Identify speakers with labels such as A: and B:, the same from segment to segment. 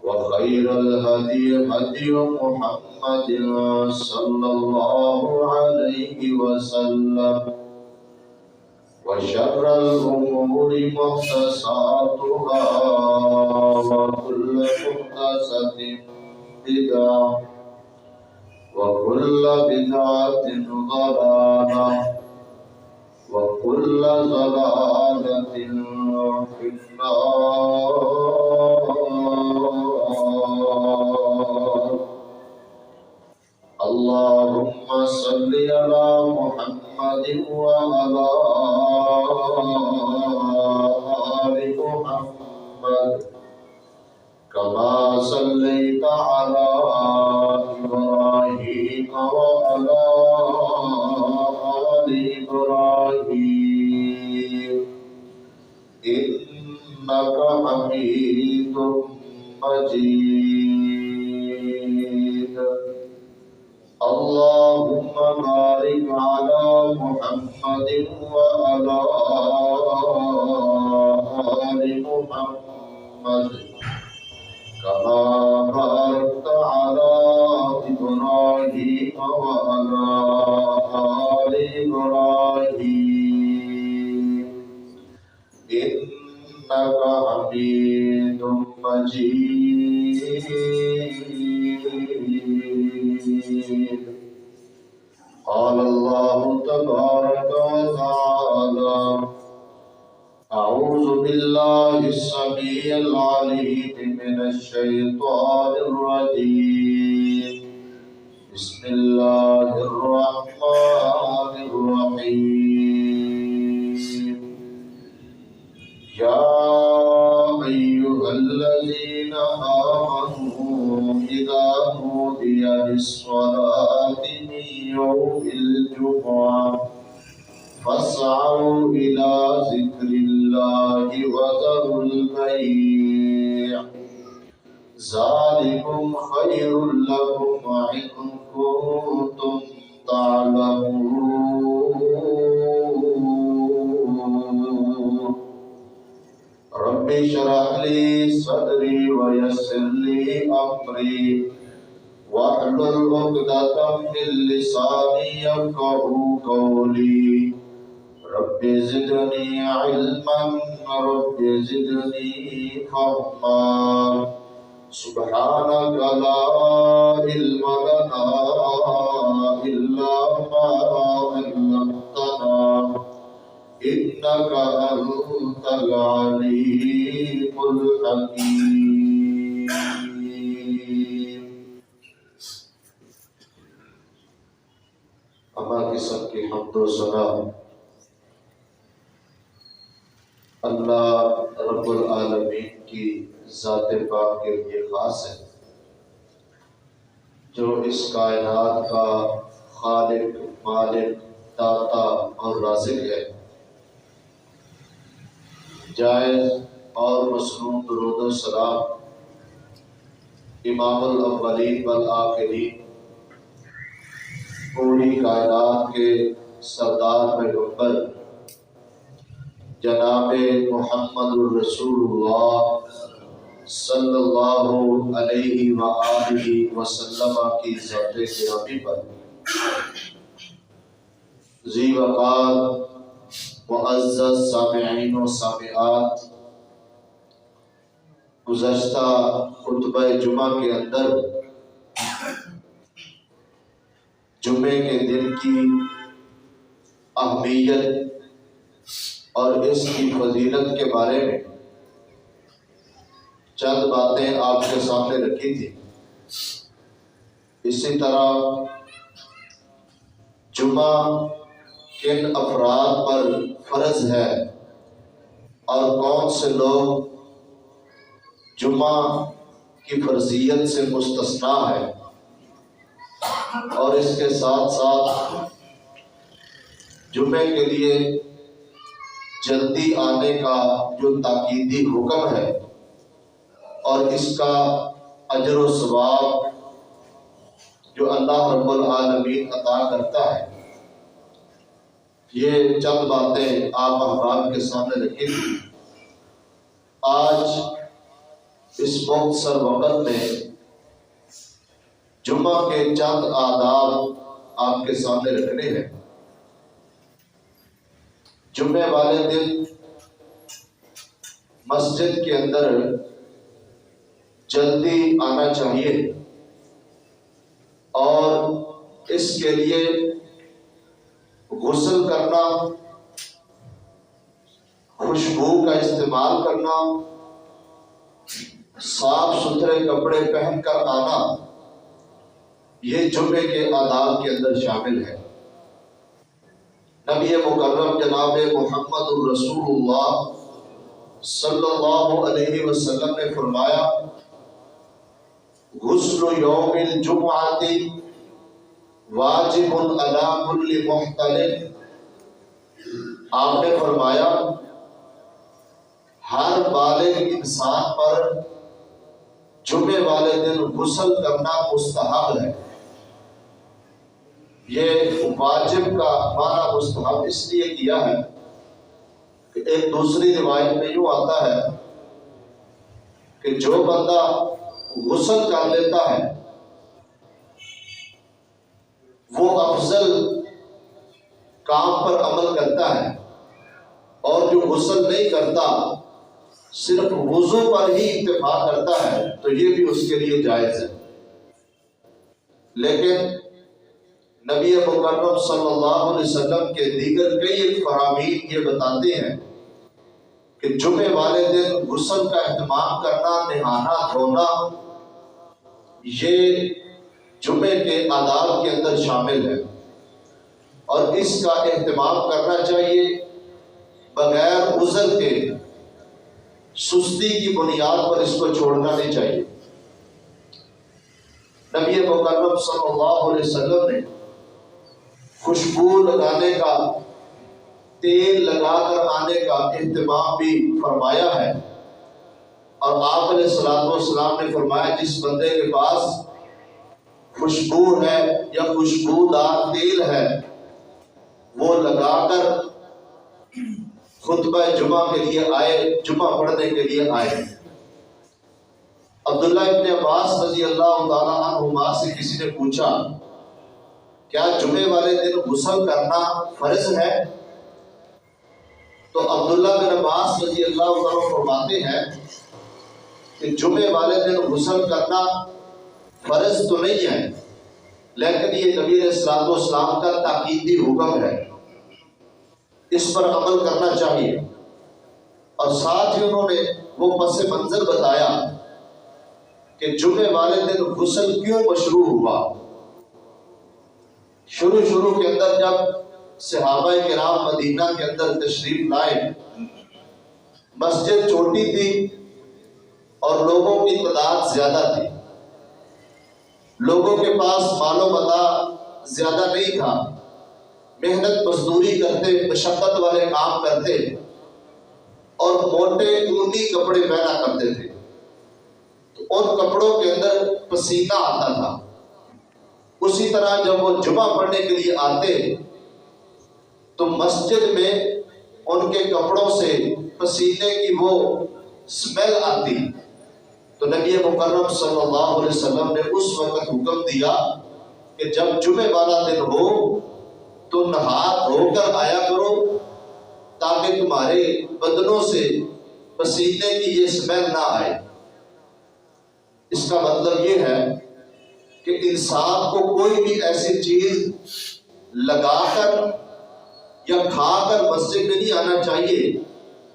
A: وخير الهدي هدي محمد صلى الله عليه وسلم وشر الأمور محدثاتها وكل محدثة بدعة وكل بدعة ضلالة وكل ضلالة في النار. اللهم صل على محمد وعلى آل محمد كما صليت على إبراهيم وعلى آل إبراهيم إنك حميد مجيد. اللهم بارك على محمد وعلى آل محمد كما باركت على إبراهيم وعلى آل إبراهيم إنك حميد مجيد. قال الله تبارك وتعالى: أعوذ بالله السميع العليم من الشيطان الرجيم. بسم الله الرحمن الرحيم. يا أيها الذين آمنوا إذا نودي للصلاة من يوم الجمعة فاسعوا إلى ذكر الله وذروا البيع ذلكم خير لكم إن كنتم تعلمون. رب اشرح لي صدري ويسر لي أمري واحلل عقدة من لساني يفقهوا قولي. رب زدني علما رب زدني فهما. سبحانك لا علم لنا إلا ما علمتنا إنك أنت العليم الحكيم. اللہ کی سب کی حمد و ثنا اللہ رب العالمین کی ذات پاک کے لیے خاص ہے، جو اس کائنات کا خالق، مالک، داتا اور رازق ہے۔ جائز اور مصنون درود و سلام امام الاولین والآخرین، پوری کائنات کے سردار پیغمبر جناب محمد الرسول اللہ صلی اللہ علیہ وآلہ وسلم کی ذات گرامی پر ذی وقار معزز سامعین و سامعات، گزشتہ خطبہ جمعہ کے اندر جمعے کے دن کی اہمیت اور اس کی فضیلت کے بارے میں چند باتیں آپ کے سامنے رکھی تھی۔ اسی طرح جمعہ کن افراد پر فرض ہے اور کون سے لوگ جمعہ کی فرضیت سے مستثنیٰ ہے، اور اس کے ساتھ ساتھ جمعے کے لیے جلدی آنے کا جو تاکیدی حکم ہے اور اس کا اجر و ثواب جو اللہ رب العالمین عطا کرتا ہے، یہ چند باتیں آپ احباب کے سامنے رکھی تھی۔ آج اس مختصر وقت میں جمعہ کے چند آداب آپ کے سامنے رکھنے ہیں۔ جمعے والے دن مسجد کے اندر جلدی آنا چاہیے اور اس کے لیے غسل کرنا، خوشبو کا استعمال کرنا، صاف ستھرے کپڑے پہن کر آنا، یہ جمعے کے آداب کے اندر شامل ہے۔ نبی مکرم جناب محمد الرسول اللہ صلی اللہ علیہ وسلم نے فرمایا، غسل یوم الجمعۃ واجب علی کل محتلم۔ آپ نے فرمایا ہر بالغ انسان پر جمعے والے دن غسل کرنا مستحب ہے۔ یہ واجب کا معنی مستحب اس لیے کیا ہے کہ ایک دوسری روایت میں یوں آتا ہے کہ جو بندہ غسل کر لیتا ہے وہ افضل کام پر عمل کرتا ہے، اور جو غسل نہیں کرتا صرف وضو پر ہی اکتفا کرتا ہے تو یہ بھی اس کے لیے جائز ہے۔ لیکن نبی مکرم صلی اللہ علیہ وسلم کے دیگر کئی فرامین یہ بتاتے ہیں کہ جمعے والے دن غسل کا اہتمام کرنا، نہانا دھونا، یہ جمعے کے آداب کے اندر شامل ہے، اور اس کا اہتمام کرنا چاہیے بغیر عذر کے۔ سستی کی بنیاد پر اس کو چھوڑنا نہیں چاہیے۔ نبی مکرم صلی اللہ علیہ وسلم نے خوشبو لگانے کا، تیل لگا کر آنے کا اہتمام بھی فرمایا ہے، اور آپ علیہ الصلوۃ والسلام نے فرمایا جس بندے کے پاس خوشبو ہے یا خوشبودار تیل ہے وہ لگا کر خطبہ جمعہ کے لیے آئے، جمعہ پڑھنے کے لیے آئے۔ عبداللہ ابن عباس رضی اللہ تعالیٰ عنہما سے کسی نے پوچھا کیا جمعے والے دن غسل کرنا فرض ہے؟ تو عبداللہ بن عباس رضی اللہ تعالیٰ فرماتے ہیں کہ جمعے والے دن غسل کرنا فرض تو نہیں ہے، لیکن یہ نبی علیہ الصلوۃ والسلام کا تاکیدی حکم ہے، اس پر عمل کرنا چاہیے۔ اور ساتھ ہی انہوں نے وہ پس منظر بتایا کہ جمعے والے دن غسل کیوں مشروع ہوا۔ شروع کے اندر جب صحابہ کرام مدینہ کے اندر تشریف لائے، مسجد چھوٹی تھی اور لوگوں کی تعداد زیادہ تھی، لوگوں کے پاس مال و متاع زیادہ نہیں تھا، محنت مزدوری کرتے، مشقت والے کام کرتے اور موٹے اونی کپڑے پہنا کرتے تھے، تو ان کپڑوں کے اندر پسینہ آتا تھا۔ اسی طرح جب وہ جمعہ پڑھنے کے لیے آتے تو مسجد میں ان کے کپڑوں سے پسینے کی وہ اسمیل آتی، تو نبی مکرم صلی اللہ علیہ وسلم نے اس وقت حکم دیا کہ جب جمعے والا دن ہو تو نہا دھو کر آیا کرو تاکہ تمہارے بدنوں سے پسینے کی یہ اسمیل نہ آئے۔ اس کا مطلب یہ ہے کہ انسان کو کوئی بھی ایسی چیز لگا کر یا کھا کر مسجد میں نہیں آنا چاہیے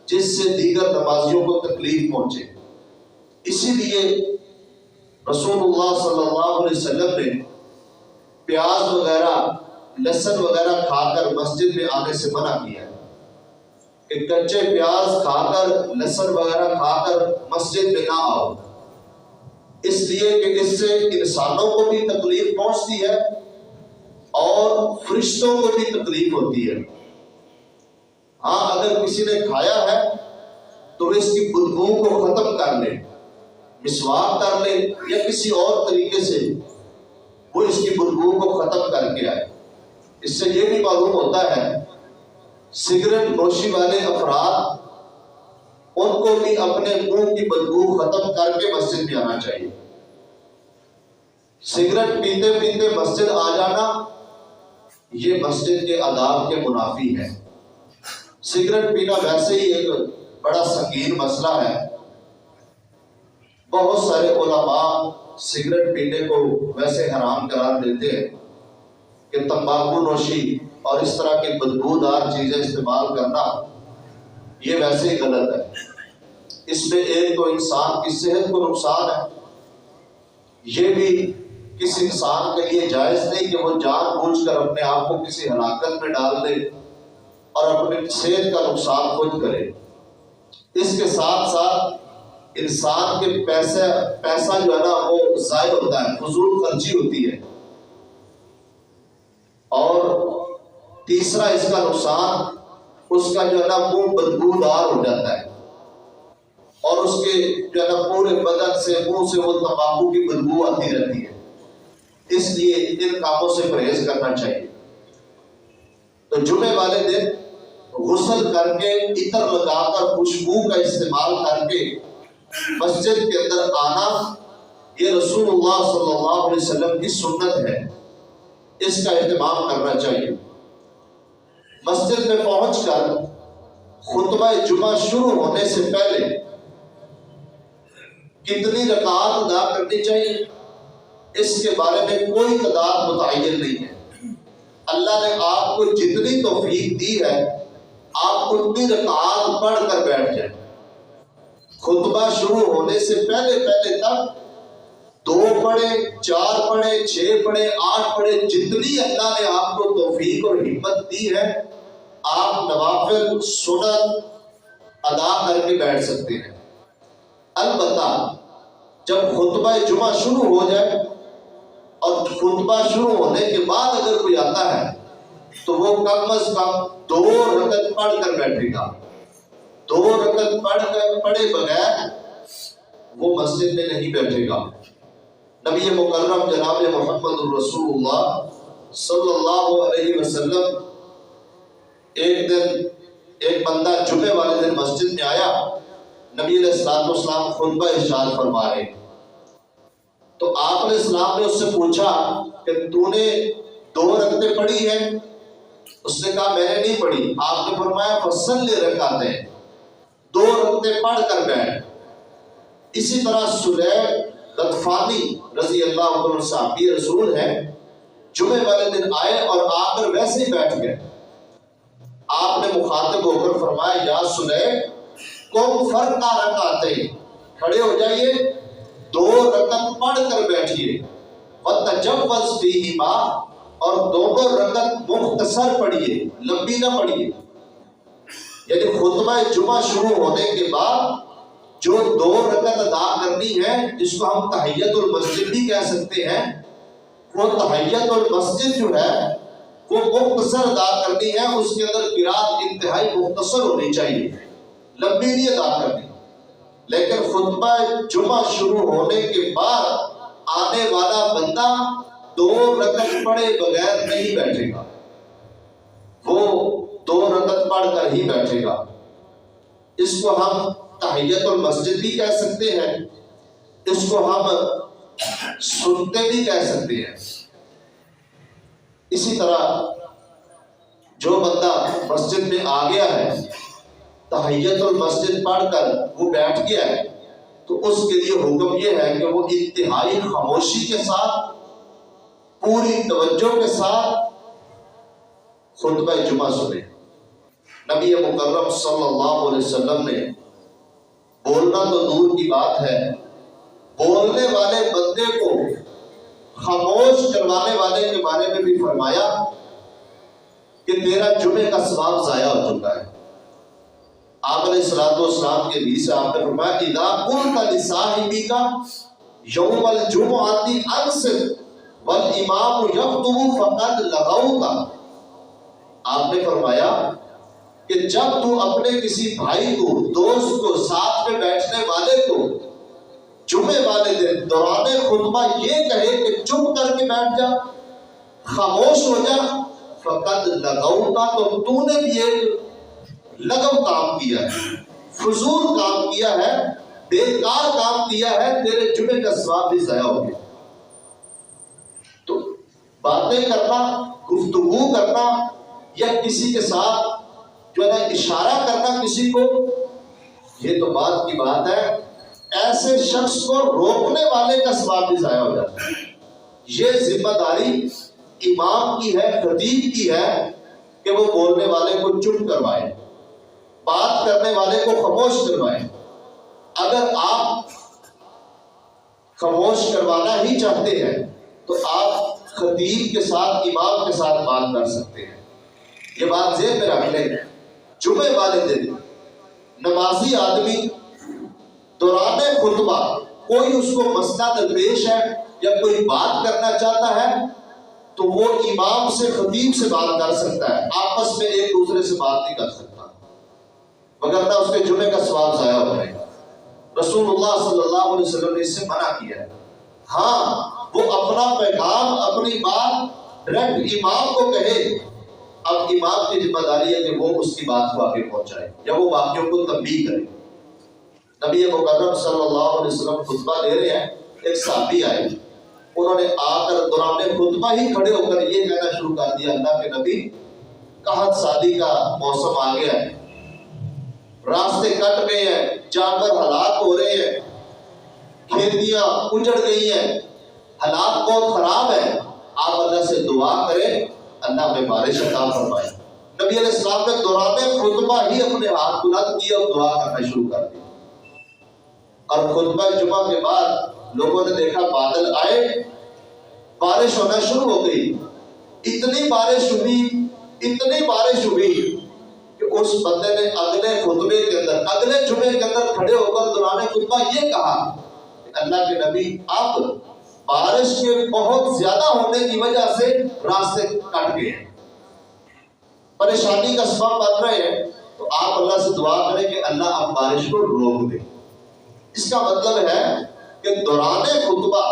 A: جس سے دیگر نمازیوں کو تکلیف پہنچے۔ اسی لیے رسول اللہ صلی اللہ علیہ وسلم نے پیاز وغیرہ، لہسن وغیرہ کھا کر مسجد میں آنے سے منع کیا ہے کہ کچے پیاز کھا کر، لہسن وغیرہ کھا کر مسجد میں نہ آؤ، اس لیے کہ اس سے انسانوں کو بھی تکلیف پہنچتی ہے اور فرشتوں کو بھی تکلیف ہوتی ہے۔ ہاں اگر کسی نے کھایا ہے تو اس کی بدبو کو ختم کر لے، مسواک کر لے یا کسی اور طریقے سے وہ اس کی بدبو کو ختم کر کے آئے۔ اس سے یہ بھی معلوم ہوتا ہے سگریٹ نوشی والے افراد ان کو بھی اپنے منہ کی بدبو ختم کر کے مسجد میں آنا چاہیے۔ سگریٹ پیتے پیتے مسجد آ جانا یہ مسجد کے آداب کے منافی ہے۔ سگریٹ پینا ویسے ہی ایک بڑا سنگین مسئلہ ہے۔ بہت سارے علماء سگریٹ پینے کو ویسے حرام قرار دیتے ہیں کہ تمباکو نوشی اور اس طرح کی بدبودار چیزیں استعمال کرنا یہ ویسے ہی غلط ہے۔ اس میں ایک تو انسان کی صحت کو نقصان ہے، یہ بھی کسی انسان کے لیے جائز نہیں کہ وہ جان بوجھ کر اپنے آپ کو کسی ہلاکت میں ڈال دے اور اپنی صحت کا نقصان خود کرے۔ اس کے ساتھ ساتھ انسان کے پیسہ جو ہے نا وہ ضائع ہوتا ہے، فضول خرچی ہوتی ہے۔ اور تیسرا اس کا نقصان، اس کا جو ہے نا منہ بدبودار ہو جاتا ہے اور اس کے جو ہے نا پورے بدن سے منہ سے وہ تمباکو کی بدبو آتی رہتی ہے۔ اس لیے ان کاموں سے پرہیز کرنا چاہیے۔ تو جمعے والے دن غسل کر کے عطر لگا کر خوشبو کا استعمال کر کے مسجد کے اندر آنا یہ رسول اللہ صلی اللہ علیہ وسلم کی سنت ہے، اس کا اہتمام کرنا چاہیے۔ مسجد میں پہنچ کر خطبہ جمعہ شروع ہونے سے پہلے کتنی رکعات ادا کرنی چاہیے اس کے بارے میں کوئی تعداد متعین نہیں ہے۔ اللہ نے آپ کو جتنی توفیق دی ہے آپ اتنی رکعات پڑھ کر بیٹھ جائیں۔ خطبہ شروع ہونے سے پہلے تک 2 پڑھے، 4 پڑھے، 6 پڑھے، 8 پڑھے، جتنی اللہ نے آپ کو توفیق اور ہمت دی ہے آپ نوافل سنت ادا کر کے بیٹھ سکتے ہیں۔ البتہ جب خطبہ جمعہ شروع ہو جائے اور خطبہ شروع ہونے کے بعد اگر کوئی آتا ہے تو وہ کم از کم 2 رکعت پڑھ کر بیٹھے گا۔ 2 رکعت پڑھے بغیر وہ مسجد میں نہیں بیٹھے گا۔ نبی مکرم جناب محمد الرسول اللہ صلی اللہ علیہ وسلم ایک دن ایک بندہ جمعے والے دن مسجد میں آیا، نبی علیہ السلام خطبہ ارشاد فرما رہے، تو آپ علیہ السلام نے اس سے پوچھا کہ تو نے 2 رکعتیں پڑھی ہیں؟ اس نے کہا میں نے نہیں پڑھی۔ آپ نے فرمایا فصلی رکعتیں، 2 رکعتیں پڑھ کر بیٹھ۔ اسی طرح سلیب غطفانی رضی اللہ عنہ صحابی رسول ہیں، جمعے والے دن آئے اور آ کر ویسے ہی بیٹھ گئے۔ آپ نے مخاطب ہو کر فرمایا یا سلیب قم فرقہ رکعتیں، کھڑے ہو جائیے، 2 رکعت پڑھ کر بیٹھیے، وتجوز فیہما، اور 2 رکعت مختصر پڑھیے، لمبی نہ پڑھیے۔ یعنی خطبہ جمعہ شروع ہونے کے بعد جو 2 رکعت ادا کرنی ہے جس کو ہم تحیت المسجد بھی کہہ سکتے ہیں، وہ تحیت المسجد جو ہے وہ مختصر ادا کرنی ہے۔ اس کے اندر قرات انتہائی مختصر ہونی چاہیے، لمبی نہیں ادا کرنی۔ لیکن خطبہ جمعہ شروع ہونے کے بعد آنے والا بندہ 2 رکعت پڑھے بغیر نہیں بیٹھے گا، وہ 2 رکعت پڑھ کر ہی بیٹھے گا۔ اس کو ہم تحیت المسجد بھی کہہ سکتے ہیں، اس کو ہم سنتے بھی کہہ سکتے ہیں۔ اسی طرح جو بندہ مسجد میں آ گیا ہے، تحیت المسجد پڑھ کر وہ بیٹھ گیا ہے، تو اس کے لیے حکم یہ ہے کہ وہ انتہائی خاموشی کے ساتھ، پوری توجہ کے ساتھ خطبہ جمعہ سنے۔ نبی مکرم صلی اللہ علیہ وسلم نے بولنا تو دور کی بات ہے، بولنے والے بندے کو خاموش کروانے والے کے بارے میں بھی فرمایا کہ تیرا جمعے کا ثواب ضائع ہو چکا ہے۔ آپ علیہ السلام کے حدیث سے آپ نے فرمایا اذا قلت لصاحبک یوم الجمعۃ انصت والامام یخطب فقد لغوت، آپ نے فرمایا کہ جب تو اپنے کسی بھائی کو، دوست کو، ساتھ میں بیٹھنے والے کو جمعے والے دن دوران خطبہ یہ کہے کہ چپ کر کے بیٹھ جا، خاموش ہو جا، فقد لغوت، تو تو نے بھی ایک لغو کام کیا ہے، فضول کام کیا ہے، بیکار کام کیا ہے، تیرے جمعے کا ثواب بھی ضائع ہو گیا۔ تو باتیں کرنا، گفتگو کرنا یا کسی کے ساتھ جو ہے اشارہ کرنا کسی کو، یہ تو بات کی بات ہے، ایسے شخص کو روکنے والے کا ثواب بھی ضائع ہو جاتا ہے۔ یہ ذمہ داری امام کی ہے، خطیب کی ہے کہ وہ بولنے والے کو چپ کروائے، بات کرنے والے کو خاموش کروائے۔ اگر آپ خاموش کروانا ہی چاہتے ہیں تو آپ خطیب کے ساتھ، امام کے ساتھ بات کر سکتے ہیں۔ یہ بات ذہن میں رکھ لیں، جمعے والے دن نمازی آدمی دوران خطبہ کوئی اس کو مسئلہ درپیش ہے یا کوئی بات کرنا چاہتا ہے تو وہ امام سے، خطیب سے بات کر سکتا ہے، آپس میں ایک دوسرے سے بات نہیں کر سکتا، وگرنہ اس کے جمعے کا ثواب ضائع ہو جائے گا۔ رسول اللہ صلی اللہ علیہ وسلم نے اس سے منع کیا ہے۔ ہاں، وہ اپنا پیغام، اپنی بات ڈائریکٹ امام کو کہے، اب امام کی ذمہ داری ہے کہ وہ اس کی بات کو آگے پہنچائے یا وہ باقیوں کو تنبیہ کرے۔ نبی مکرم صلی اللہ علیہ وسلم خطبہ دے رہے ہیں، ایک صحابی آئے، انہوں نے آ کر دوران خطبہ ہی کھڑے ہو کر یہ کہنا شروع کر دیا، اللہ کے نبی، قحط سالی کا موسم آ گیا ہے، راستے کٹ گئے ہیں، جانور ہلاک ہو رہے ہیں، کھیتیاں اجڑ گئی ہیں، حالات بہت خراب ہے، آپ اللہ سے دعا کریں اللہ میں بارش عطا فرمائے۔ نبی علیہ السلام نے دوران خطبہ ہی اپنے ہاتھ بلند کیے اور دعا کرنا شروع کر دی، اور خطبہ جمعہ کے بعد لوگوں نے دیکھا بادل آئے، بارش ہونا شروع ہو گئی، اتنی بارش ہوئی کہ اس بندے نے اگلے خطبے کے اندر، اگلے جمعے کے اندر کھڑے ہو کر دوران خطبہ یہ کہا کہ اللہ کے نبی، اب بارش کے بہت زیادہ ہونے کی وجہ سے راستے کٹ گئے ہیں، پریشانی کا سبب بن رہے ہیں، تو آپ اللہ سے دعا کریں کہ اللہ اب بارش کو روک دے۔ اس کا مطلب ہے کہ دوران خطبہ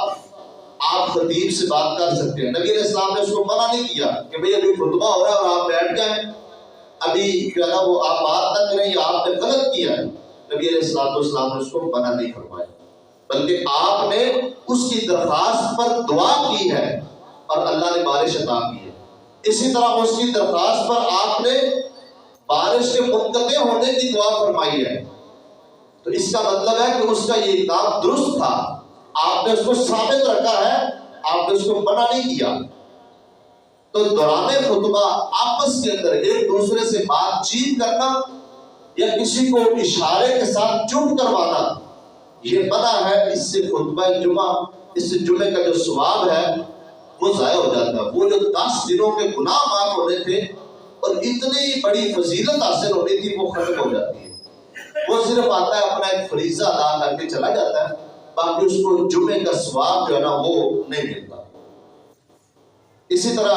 A: آپ خطیب سے بات کر سکتے ہیں۔ نبی علیہ السلام نے اس کو منع نہیں کیا کہ بھئی ابھی خطبہ ہو رہا ہے اور آپ بیٹھ جائیں، ابھی جو ہے نا وہ آپ بات نہ کریں، یا آپ نے غلط کیا ہے۔ نبی علیہ السلام نے اس کو منع نہیں فرمایا، بلکہ آپ نے اس کی درخواست پر دعا کی ہے اور اللہ نے بارش عطا کی ہے۔ اسی طرح اس کی درخواست پر آپ نے بارش کے منقطع ہونے کی دعا فرمائی ہے، تو اس کا مطلب ہے کہ اس کا یہ کام درست تھا، آپ نے اس کو ثابت رکھا ہے، آپ نے اس کو منع نہیں کیا۔ تو دوران خطبہ آپس کے اندر ایک دوسرے سے بات چیت کرنا یا کسی کو اشارے کے ساتھ چپ کروانا یہ منع ہے، اس سے خطبہ جمعہ، اس سے جمعے کا جو ثواب ہے وہ ضائع ہو جاتا ہے۔ وہ جو 10 دنوں کے گناہ معاف ہونے تھے اور اتنی بڑی فضیلت حاصل ہونی تھی وہ ختم ہو جاتی ہے۔ وہ صرف آتا ہے اپنا ایک فریضہ ادا کر کے چلا جاتا ہے، باقی اس کو جمعے کا ثواب جو ہے نا وہ نہیں ملتا۔ اسی طرح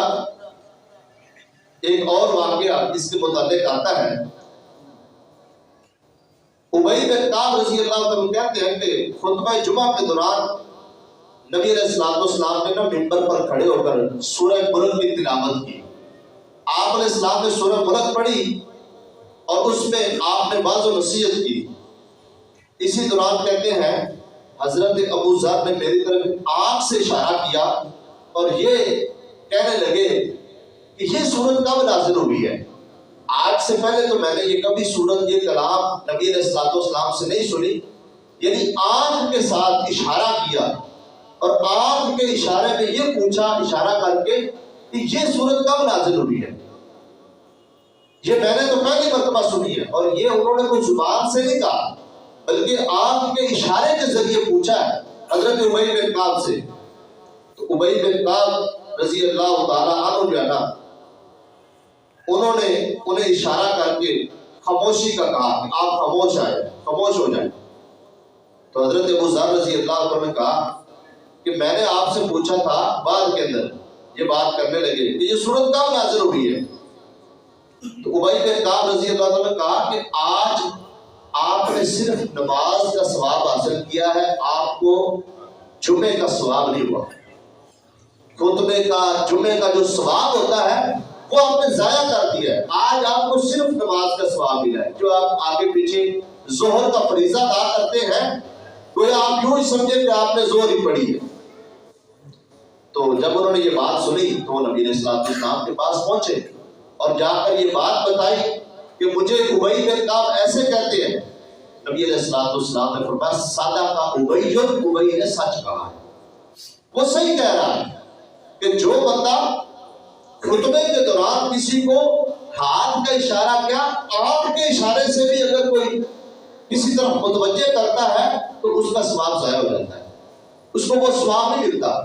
A: ایک اور واقعہ اس کے متعلق آتا ہے، ابی بن کعب رضی اللہ عنہ کہتے ہیں کہ خطبہ جمعہ کے دوران نبی علیہ السلام نے ممبر پر کھڑے ہو کر سورہ ملک کی تلاوت کی۔ آپ علیہ السلام نے سورہ ملک پڑھی اور اس میں آپ نے بعض نصیحت کی۔ اسی دوران کہتے ہیں حضرت ابو ذر نے میری طرف آنکھ سے اشارہ کیا اور یہ کہنے لگے کہ یہ سورت کب نازل ہوئی ہے؟ آج سے پہلے تو میں نے یہ کبھی سورت، یہ کلام نبی علیہ السلام سے نہیں سنی۔ یعنی آنکھ کے ساتھ اشارہ کیا اور آنکھ کے اشارے میں یہ پوچھا اشارہ کر کے کہ یہ سورت کب نازل ہوئی ہے؟ یہ میں نے تو پہلی مرتبہ سنی ہے، اور یہ انہوں نے کوئی زبان سے نہیں کہا بلکہ آنکھ کے اشارے کے ذریعے پوچھا ہے حضرت ابی بن کعب سے۔ تو ابی بن کعب رضی اللہ تعالیٰ عنہ جو ہے نا، انہوں نے انہیں اشارہ کر کے خاموشی کا کہا کہ آپ خاموش ہو جائیں۔ تو حضرت ابو ذر رضی اللہ عنہ نے کہا کہ میں نے آپ سے پوچھا تھا بعد کے اندر، یہ بات کرنے لگے کہ یہ سورت کب نازل ہوئی ہے؟ تو ابی بن کعب رضی اللہ عنہ نے کہا کہ آج آپ نے صرف نماز کا ثواب حاصل کیا ہے، آپ کو جمعے کا ثواب نہیں ہوا۔ خطبے کا، جمعے کا جو ثواب ہوتا ہے وہ آپ نے ضائع کر دیا ہے۔ آج آپ کو صرف نماز کا ثواب ملا ہے، جو آپ آگے پیچھے ظہر کا فریضہ ادا کرتے ہیں گویا آپ یوں ہی سمجھے کہ آپ نے ظہر ہی پڑھی ہے۔ تو جب انہوں نے یہ بات سنی تو نبی علیہ السلام کے پاس پہنچے اور جا کر یہ بات بتائی کہ مجھے ابی بن کعب ایسے کہتے ہیں۔ نبی علیہ السلام نے فرمایا صدق ابی، ابی نے سچ کہا ہے، وہ صحیح کہہ رہا ہے کہ جو بندہ خطبے کے دوران کسی کو ہاتھ کا اشارہ کیا، آنکھ کے اشارے سے بھی اگر کوئی کسی طرف متوجہ کرتا ہے تو اس کا ثواب ضائع ہو جاتا ہے، اس کو وہ ثواب نہیں ملتا۔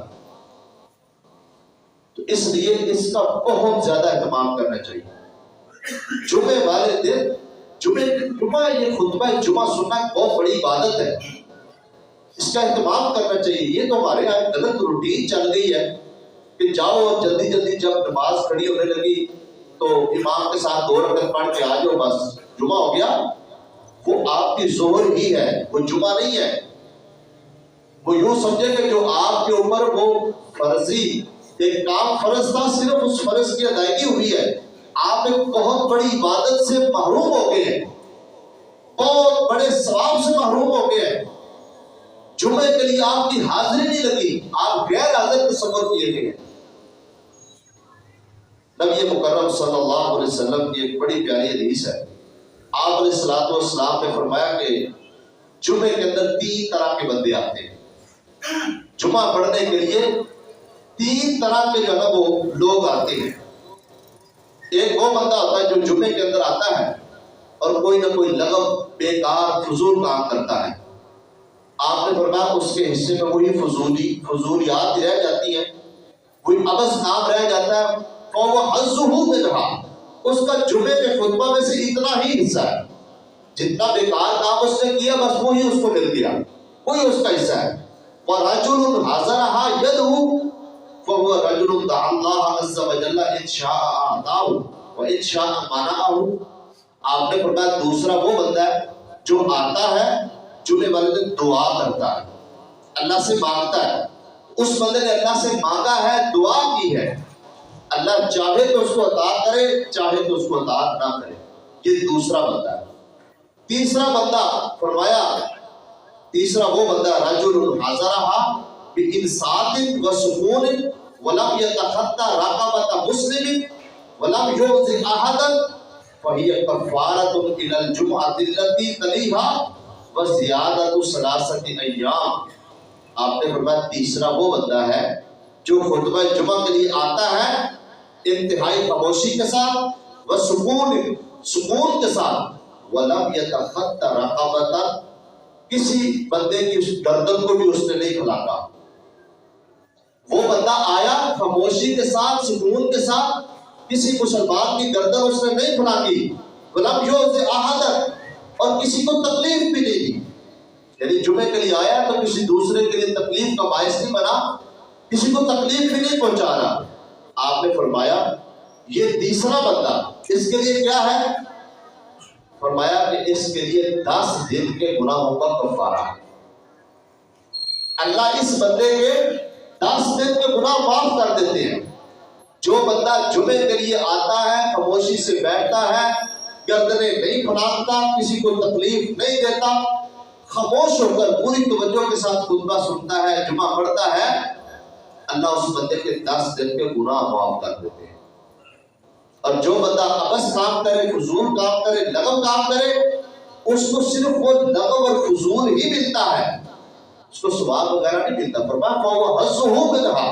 A: تو اس لیے اس کا بہت زیادہ اہتمام کرنا چاہیے۔ جمعے والے دن جمعہ یہ خطبہ جمعہ سننا بہت بڑی عبادت ہے، اس کا اہتمام کرنا چاہیے۔ یہ تو ہمارے یہاں غلط روٹین چل گئی ہے کہ جاؤ اور جلدی جلدی جب نماز کھڑی ہونے لگی تو امام کے ساتھ 2 رکعت پڑھ کے آ جاؤ، بس جمعہ ہو گیا۔ وہ آپ کی ظہر ہی ہے، وہ جمعہ نہیں ہے۔ وہ یوں سمجھے کہ جو آپ کے اوپر وہ فرضی ایک کام فرض تھا، صرف اس فرض کی ادائیگی ہوئی ہے، آپ ایک بہت بڑی عبادت سے محروم ہو گئے ہیں، بہت بڑے ثواب سے محروم ہو گئے ہیں۔ جمعے کے لیے آپ کی حاضری نہیں لگی، آپ غیر حاضر تصور کیے گئے ہیں۔ نبی مکرم صلی اللہ علیہ وسلم کی ایک بڑی پیاری حدیث ہے، آپ علیہ الصلوۃ والسلام نے فرمایا کہ جمعے کے اندر 3 طرح کے بندے آتے ہیں۔ جمعہ پڑھنے کے لیے 3 طرح کے جو ہے وہ لوگ آتے ہیں۔ ایک وہ بندہ ہوتا ہے جو جمعے کے اندر آتا ہے اور کوئی نہ کوئی لغو بیکار فضول کام کرتا ہے۔ آپ نے فرمایا اس کے حصے میں وہی فضولیات رہ جاتی ہیں، کوئی عبث کام رہ جاتا ہے، فَهُوَ حَظُّهُ مِنْهَا، اس کا جمعے کے خطبہ میں سے اتنا ہی حصہ ہے، جتنا بیکار کام اس نے کیا بس وہی اس کو مل گیا، وہی اس کا حصہ ہے۔ وَرَجُلٌ حَضَرَهَا يَدْعُو فَهُوَ رَجُلٌ دَعَا اللَّهَ عَزَّ وَجَلَّ إِنْ شَاءَ أَعْطَاهُ وَإِنْ شَاءَ مَنَعَهُ۔ آپ نے فرمایا دوسرا وہ بندہ ہے جو آتا ہے جمعے والے دن دعا کرتا ہے، اللہ سے مانگتا ہے، اس بندے نے اللہ سے مانگا ہے، دعا کی ہے، اللہ چاہے تو اس کو عطا کرے، چاہے تو اس کو عطا نہ کرے، یہ دوسرا بندہ ہے۔ تیسرا بندہ فرمایا، تیسرا وہ بندہ رجل حضرها بإنصات وسکون ولم يتخطى رقبة مسلم ولم يؤذي أحدا فهي كفارة إلى الجمعة التي تليها وزیادۃ 3 ایام۔ آپ نے فرمایا تیسرا وہ بندہ ہے جو خطبہ جمعہ کے لیے آتا ہے انتہائی خاموشی کے ساتھ سکون کے ساتھ، ولم یتخطى رقبۃ، کسی بندے کی اس گردن کو بھی اس نے نہیں پھلاتا۔ وہ بندہ آیا خاموشی کے ساتھ سکون کے ساتھ، کسی مسلمان کی گردن اس نے نہیں پھلاکی، ولم یؤذ احدا، اور کسی کو تکلیف بھی نہیں دی، یعنی جمعے کے لیے آیا تو کسی دوسرے کے لیے تکلیف کا باعث نہیں بنا، کسی کو تکلیف بھی نہیں پہنچا رہا۔ آپ نے فرمایا یہ تیسرا بندہ، اس کے لیے کیا ہے؟ فرمایا کہ اس کے لیے 10 دن کے گناہوں کا کفارہ ہے۔ اللہ اس بندے کے 10 دن کے گناہ معاف کر دیتے ہیں۔ جو بندہ جمعے کے لیے آتا ہے خاموشی سے بیٹھتا ہے، گردنیں نہیں پھلاتا، کسی کو تکلیف نہیں دیتا، خاموش ہو کر پوری توجہ کے ساتھ خطبہ سنتا ہے، جمعہ پڑھتا ہے، اللہ اس بندے کے 10 دن کے گناہ معاف کر دیتے ہیں۔ اور جو بندہ عبث کام کرے، فضول کام کرے، لغو کام کرے، اس کو صرف وہ لغو اور فضول ہی ملتا ہے، اس کو ثواب وغیرہ نہیں ملتا۔ فرمایا فَهُوَ حَظُّهُ مِنْهَا،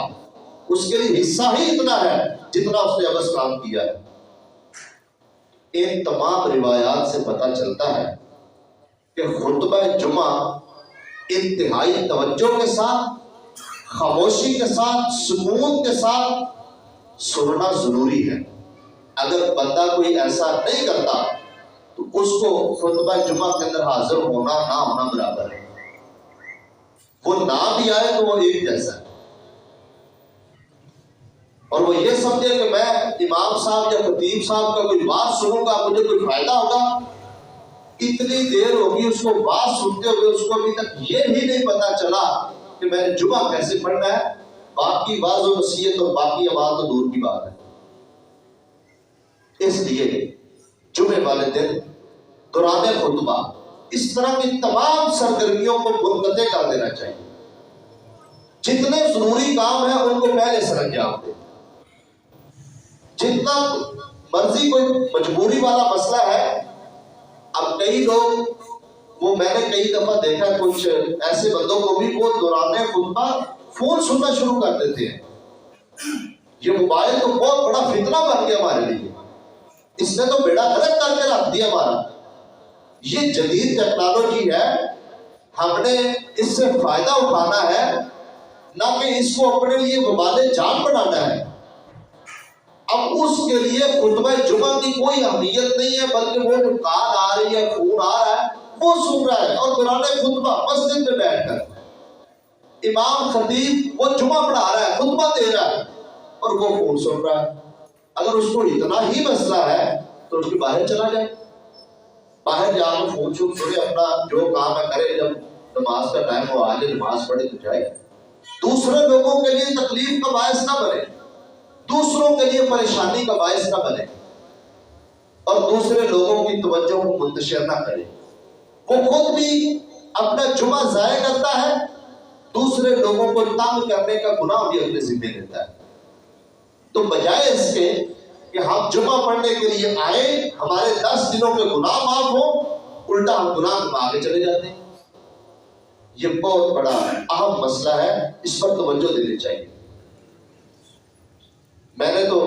A: اس کے لیے حصہ ہی اتنا ہے جتنا اس نے عبث کام کیا ہے۔ ان تمام روایات سے پتہ چلتا ہے کہ خطبہ جمعہ انتہائی توجہ کے ساتھ، خاموشی کے ساتھ، سکون کے ساتھ سننا ضروری ہے۔ اگر بندہ کوئی ایسا نہیں کرتا تو اس کو خطبہ جمعہ کے اندر حاضر ہونا نہ ہونا برابر ہے، وہ نہ بھی آئے تو وہ ایک جیسا ہے۔ اور وہ یہ سمجھے کہ میں امام صاحب یا خطیب صاحب کا کوئی بات سنوں گا مجھے کوئی فائدہ ہوگا، اتنی دیر ہوگی اس کو بات سنتے ہوئے اس کو ابھی تک یہ ہی نہیں پتا چلا کہ میں نے جمعہ کیسے پڑھنا ہے، باقی واعظ و نصیحت اور باقی آواز تو دور کی بات ہے۔ اس لیے جمعے والے دن دوران خطبہ اس طرح کی تمام سرگرمیوں کو منقطع کر دینا چاہیے. جتنے ضروری کام ہیں ان کو پہلے سر انجام دیں. جتنا مرضی کوئی مجبوری والا مسئلہ ہے، اب کئی لوگ، وہ میں نے کئی دفعہ دیکھا کچھ ایسے بندوں کو بھی، وہ دوران خطبہ فون سننا شروع کر دیتے ہیں. یہ موبائل تو بہت بڑا فتنہ بن گیا ہمارے لیے، اس نے تو بیڑا غرق کر کے رکھ دیا ہمارا. یہ جدید ٹیکنالوجی ہے، ہم نے اس سے فائدہ اٹھانا ہے، نہ کہ اس کو اپنے لیے وبال جان بنانا ہے. اب اس کے لیے خطبہ جمعہ کی کوئی اہمیت نہیں ہے، بلکہ وہ جو کال آ رہی ہے، فون آ رہا ہے، وہ سن رہا ہے. اور دوران خطبہ مسجد میں بیٹھ کر امام خطیب وہ جمعہ پڑھا رہا ہے، خطبہ دے رہا ہے، اور وہ فون سن رہا ہے. اگر اس کو اتنا ہی مسئلہ ہے تو اس کے باہر چلا جائے، باہر جا کے فون سنے، اپنا جو کام ہے کرے. جب نماز کا ٹائم ہو آ جائے، نماز پڑھے تو جائے. دوسرے لوگوں کے لیے تکلیف کا باعث نہ بنے، دوسروں کے لیے پریشانی کا باعث نہ بنے، اور دوسرے لوگوں کی توجہ کو منتشر نہ کرے. وہ خود بھی اپنا جمعہ ضائع کرتا ہے، دوسرے لوگوں کو تنگ کرنے کا گناہ بھی اپنے ذمہ لیتا ہے. تو بجائے اس کے کہ ہم جمعہ پڑھنے کے لیے آئے، ہمارے 10 دنوں کے گناہ معاف ہوں، الٹا ہم گناہ میں آگے چلے جاتے ہیں. یہ بہت بڑا اہم مسئلہ ہے، اس پر توجہ دینی چاہیے. میں نے تو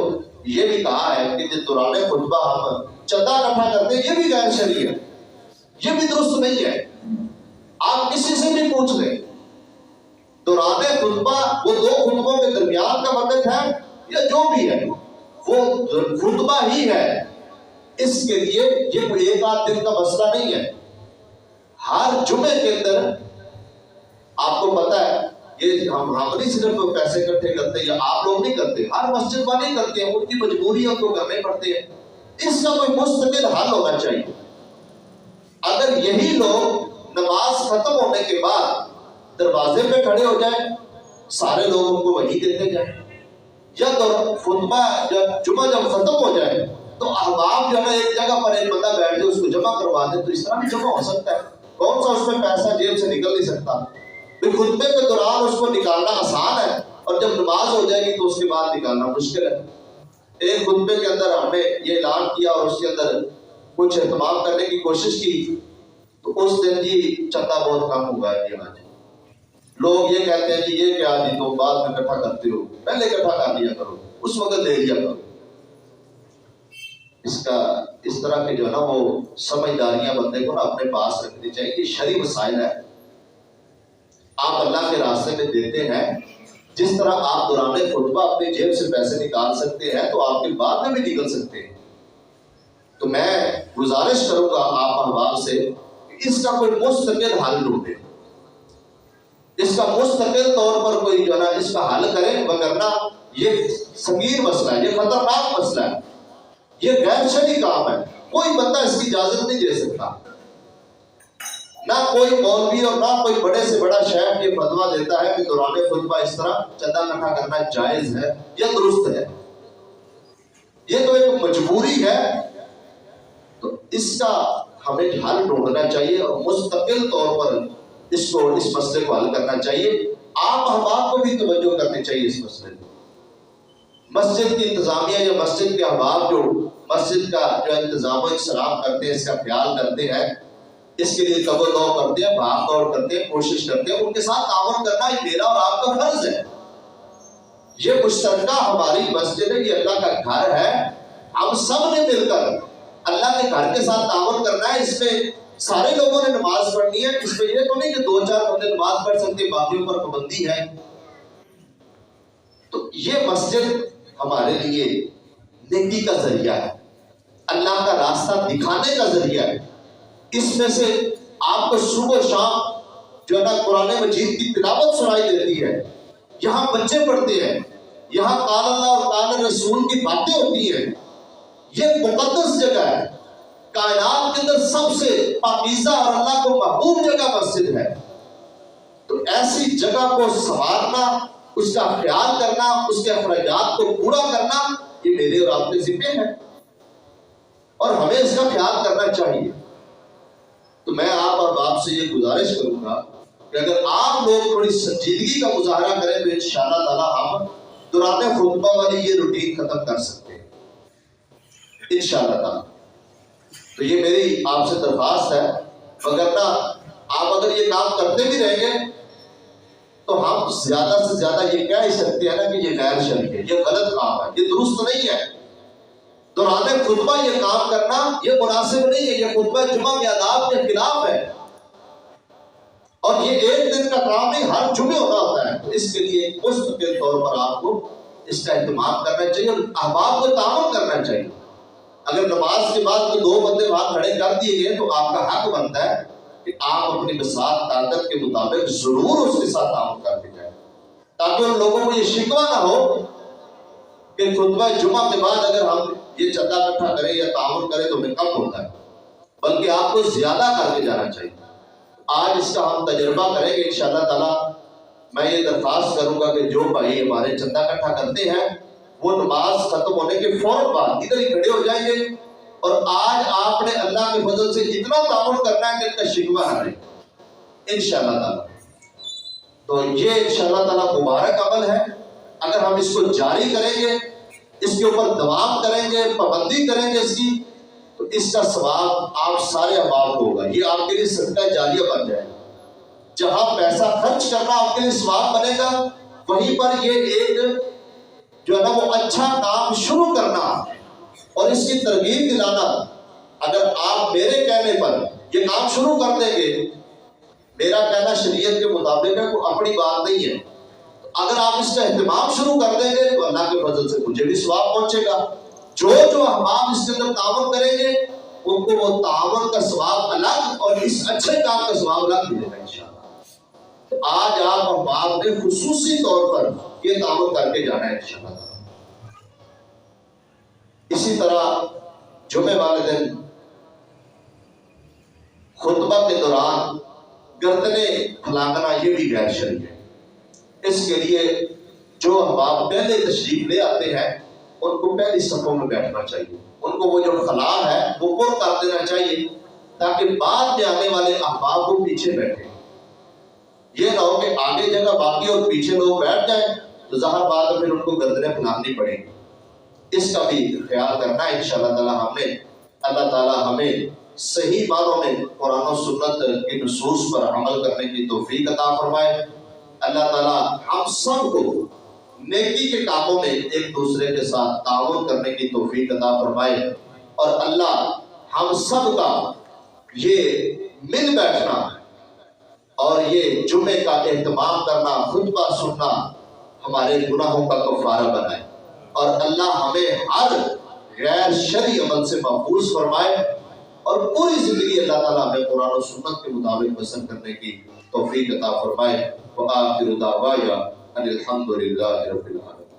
A: یہ بھی کہا ہے کہ جس دوران خطبہ ہم چندہ اکٹھا کرتے ہیں، یہ بھی غیر شرعی ہے، یہ بھی درست نہیں ہے. آپ کسی سے بھی پوچھ لیں، دوران خطبہ وہ 2 خطبوں کے درمیان کا وقت ہے یا جو بھی ہے، وہ خطبہ ہی ہے. اس کے لیے یہ کوئی ایک آدھ دن کا مسئلہ نہیں ہے. ہر جمعے کے اندر آپ کو پتا ہے، یہ ہم نہیں صرف پیسے اکٹھے کرتے یا آپ لوگ نہیں کرتے، ہر مسجد والے کرتے ہیں، ان کی مجبوریاں کو کرنے پڑتے ہیں. اس کا کوئی مستقل حل ہونا چاہیے. اگر یہی لوگ نماز ختم ہونے کے بعد دروازے پہ کھڑے ہو جائیں، سارے لوگ ان کو وہی دیتے جائیں، یا تو خطبہ جمعہ جب ختم ہو جائے تو احباب جو ہے ایک جگہ پر ایک بندہ بیٹھ جائے، اس کو جمع کروا دے، تو اس طرح بھی جمع ہو سکتا ہے. کون سا اس میں پیسہ جیب سے نکل نہیں سکتا. خطبے کے دوران اس کو نکالنا آسان ہے، اور جب نماز ہو جائے گی تو اس کے بعد نکالنا مشکل ہے. ایک خطبے کے اندر ہم نے یہ اعلان کیا اور اس کے اندر کچھ اہتمام کرنے کی کوشش کی، تو اس دن جی چندہ بہت کم ہوا ہے. لوگ یہ کہتے ہیں جی یہ کیا جی تم بعد میں اکٹھا کرتے ہو، پہلے اکٹھا کر لیا کرو، اس وقت لے لیا کرو. اس طرح کے جو ہے نا وہ سمجھداریاں بندے کو نا اپنے پاس رکھنی چاہیے. یہ شرعی مسائل ہے، آپ اللہ کے راستے میں دیتے ہیں. جس طرح آپ دوران خطبہ اپنی جیب سے پیسے نکال سکتے ہیں، تو آپ کے بعد میں بھی نکل سکتے ہیں. تو میں گزارش کروں گا آپ احباب سے کہ اس کا کوئی مستقل حل ڈھونڈے، اس کا مستقل طور پر کوئی جو ہے نا اس کا حل کرے، وگرنہ یہ سنگین مسئلہ ہے، یہ خطرناک مسئلہ ہے، یہ غیر شرعی کام ہے. کوئی بندہ اس کی اجازت نہیں دے سکتا، نہ کوئی مولوی اور نہ کوئی بڑے سے بڑا شیخ یہ فتویٰ دیتا ہے کہ دوران خطبہ اس طرح چندہ اکٹھا کرنا جائز ہے یا درست ہے. یہ تو ایک مجبوری ہے. تو اس کا ہمیں حل ڈھونڈنا چاہیے اور مستقل طور پر اس مسئلے کو حل کرنا چاہیے. آپ احباب کو بھی توجہ کرنی چاہیے اس مسئلے کو. مسجد کی انتظامیہ یا مسجد کے احباب جو مسجد کا جو انتظام و انصراف کرتے ہیں، اس کا خیال کرتے ہیں، اس کے لیے قبول دو کرتے ہیں، بھاگ دوڑ کرتے ہیں، کوشش کرتے ہیں، ان کے ساتھ تعاون کرنا یہ میرا اور آپ کا فرض ہے. یہ مشترکہ ہماری مسجد ہے، یہ اللہ کا گھر ہے. ہم سب نے مل کر اللہ کے گھر کے ساتھ تعاون کرنا ہے. اس میں سارے لوگوں نے نماز پڑھنی ہے. اس میں یہ تو نہیں کہ 2-4 بندے نماز پڑھ سکتے، باقیوں پر پابندی ہے. تو یہ مسجد ہمارے لیے نیکی کا ذریعہ ہے، اللہ کا راستہ دکھانے کا ذریعہ ہے. اس میں سے آپ کو صبح و شام جو ہے نا قرآن مجید کی تلاوت سنائی دیتی ہے، یہاں بچے پڑھتے ہیں، یہاں قال اللہ اور قال رسول کی باتیں ہوتی ہیں. یہ مقدس جگہ ہے، کائنات کے اندر سب سے پاکیزہ اور اللہ کو محبوب جگہ مسجد ہے. تو ایسی جگہ کو سنوارنا، اس کا خیال کرنا، اس کے اخراجات کو پورا کرنا، یہ میرے اور آپ کے ذمہ ہے، اور ہمیں اس کا خیال کرنا چاہیے. تو میں آپ اور باپ سے یہ گزارش کروں گا کہ اگر آپ لوگ تھوڑی سنجیدگی کا مظاہرہ کریں تو انشاءاللہ تعالیٰ ہم دوران خطبہ والی یہ روٹین ختم کر سکتے ہیں انشاءاللہ تعالیٰ. تو یہ میری آپ سے درخواست ہے، وگرنہ آپ اگر یہ کام کرتے بھی رہیں گے تو ہم زیادہ سے زیادہ یہ کہہ ہی سکتے ہیں نا کہ یہ غیر شرعی ہے، یہ غلط کام ہے، یہ درست نہیں ہے. دوران خطبہ یہ کام کرنا یہ مناسب نہیں ہے، یہ خطبہ جمعہ کے آداب کے خلاف ہے، اور یہ ایک دن کا کام نہیں، ہر جمعے ہونا ہوتا ہے. تو اس کے لیے مستقل طور پر آپ کو اس کا اہتمام کرنا چاہیے اور احباب کو تعاون کرنا چاہیے. اگر نماز کے بعد کوئی 2 بندے وہاں کھڑے کر دیے گئے تو آپ کا حق بنتا ہے کہ آپ اپنی بساط طاقت کے مطابق ضرور اس کے ساتھ تعاون کرتے جائیں، تاکہ ان لوگوں کو یہ شکوہ نہ ہو کہ خطبہ جمعہ کے بعد اگر ہم یہ چندہ اکٹھا کریں یا تعاون کریں تو ہمیں کم ہوتا ہے، بلکہ آپ کو زیادہ کر کے جانا چاہیے. آج اس کا ہم تجربہ کریں گے انشاءاللہ تعالیٰ. میں یہ درخواست کروں گا کہ جو بھائی ہمارے چندہ اکٹھا کرتے ہیں وہ نماز ختم ہونے کے فوراً بعد ادھر ہی کھڑے ہو جائیں گے، اور آج آپ نے اللہ کے فضل سے اتنا تعاون کرنا ہے کہ ان کا شکوہ نہ رہے انشاءاللہ تعالیٰ. تو یہ انشاءاللہ تعالیٰ مبارک عمل ہے. اگر ہم اس کو جاری کریں گے، اس کے اوپر دوام کریں گے، پابندی کریں گے اس کی، تو اس کا ثواب آپ سارے احباب کو ہوگا. یہ آپ کے لیے صدقہ جاریہ بن جائے گا. جہاں پیسہ خرچ کرنا آپ کے لیے ثواب بنے گا، وہیں پر یہ ایک جو ہے نا وہ اچھا کام شروع کرنا اور اس کی ترغیب دلانا. اگر آپ میرے کہنے پر یہ کام شروع کر دیں گے، میرا کہنا شریعت کے مطابق ہے، کوئی اپنی بات نہیں ہے، اگر آپ اس کا اہتمام شروع کر دیں گے تو اللہ کے فضل سے مجھے بھی ثواب پہنچے گا. جو احباب اس کے اندر تعاون کریں گے ان کو وہ تعاون کا ثواب الگ اور اس اچھے کام کا ثواب الگ ملے گا انشاءاللہ. آج آپ احباب نے خصوصی طور پر یہ تعاون کر کے جانا ہے انشاءاللہ. اسی طرح جمعے والے دن خطبہ کے دوران گردنیں پھلانگنا یہ بھی غیر شرعی ہے. اس کے لیے جو احباب پہلے تشریف لے آتے ہیں ان کو پہلی صفوں میں بیٹھنا چاہیے، ان کو وہ جو خلا ہے وہ پر کر دینا چاہیے تاکہ بعد میں آنے والے احباب کو پیچھے بیٹھیں. یہ نہ ہو کہ آگے جگہ باقی اور پیچھے لوگ بیٹھ جائیں تو ظاہر بات ہے پھر ان کو گردنیں پھلانگنی پڑیں گی. اس کا بھی خیال کرنا ہے انشاءاللہ تعالیٰ. ہم نے اللہ تعالیٰ ہمیں صحیح معنوں میں قرآن و سنت کی نصوص پر عمل کرنے کی توفیق عطا فرمائے. اللہ تعالیٰ ہم سب کو نیکی کے کاموں میں ایک دوسرے کے ساتھ تعاون کرنے کی توفیق عطا فرمائے، اور اللہ ہم سب کا یہ مل بیٹھنا اور یہ جمعے کا اہتمام کرنا، خطبہ سننا ہمارے گناہوں کا کفارہ بنائے، اور اللہ ہمیں ہر غیر شرعی عمل سے محفوظ فرمائے، اور پوری زندگی اللہ تعالیٰ ہمیں قرآن و سنت کے مطابق بسر کرنے کی توفیق عطا فرمائے. وآخر دعوانا ان الحمد للہ رب العالمین.